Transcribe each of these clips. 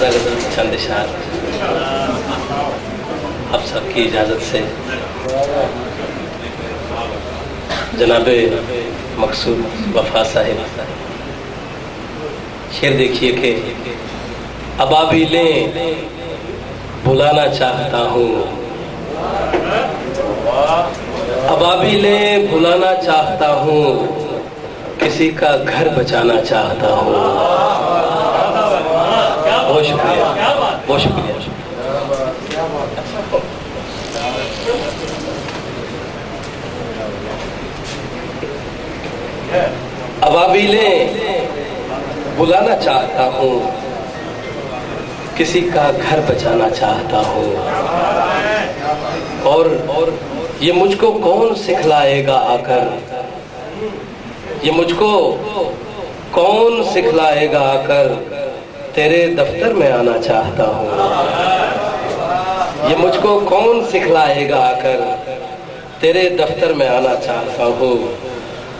چند اشعار آپ سب کی اجازت سے جناب مقصود وفا صاحب شعر دیکھیے کہ ابابیلیں بلانا چاہتا ہوں، ابابیلیں بلانا چاہتا ہوں، کسی کا گھر بچانا چاہتا ہوں۔ بہت شکریہ، بہت شکریہ۔ ابابیلیں بلانا چاہتا ہوں، کسی کا گھر بچانا چاہتا ہوں، اور یہ مجھ کو کون سکھلائے گا آ کر، یہ مجھ کو کون سکھلائے گا آ کر، تیرے دفتر میں آنا چاہتا ہوں۔ یہ مجھ کو کون سکھلائے گا آ کر، تیرے دفتر میں آنا چاہتا ہوں۔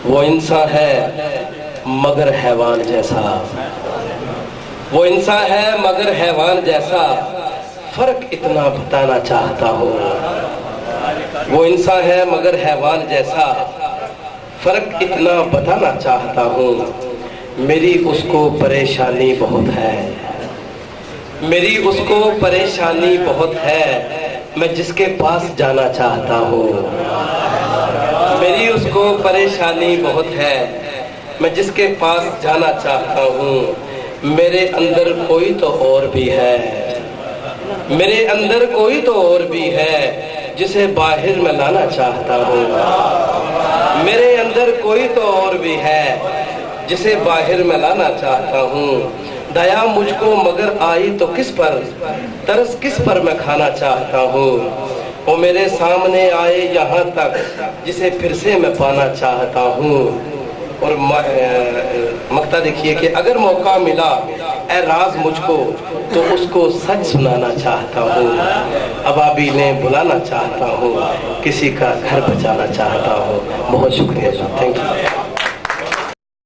وہ انسان ہے مگر حیوان جیسا، وہ انسان ہے مگر حیوان جیسا، فرق اتنا بتانا چاہتا ہوں۔ وہ انسان ہے مگر حیوان جیسا، فرق اتنا بتانا چاہتا ہوں۔ میری اس کو پریشانی بہت ہے، میری اس کو پریشانی بہت ہے، میں جس کے پاس جانا چاہتا ہوں۔ میری اس کو پریشانی بہت ہے، میں جس کے پاس جانا چاہتا ہوں۔ میرے اندر کوئی تو اور بھی ہے، میرے اندر کوئی تو اور بھی ہے، جسے باہر میں لانا چاہتا ہوں۔ میرے اندر کوئی تو اور بھی ہے، جسے باہر میں لانا چاہتا ہوں۔ دیا مجھ کو مگر آئی تو کس پر، ترس کس پر میں کھانا چاہتا ہوں۔ وہ میرے سامنے آئے یہاں تک، جسے پھر سے میں پانا چاہتا ہوں۔ اور مقطع دیکھیے کہ اگر موقع ملا اے راز مجھ کو، تو اس کو سچ سنانا چاہتا ہوں۔ ابابیلیں بلانا چاہتا ہوں، کسی کا گھر بچانا چاہتا ہوں۔ بہت شکریہ، تھینک یو۔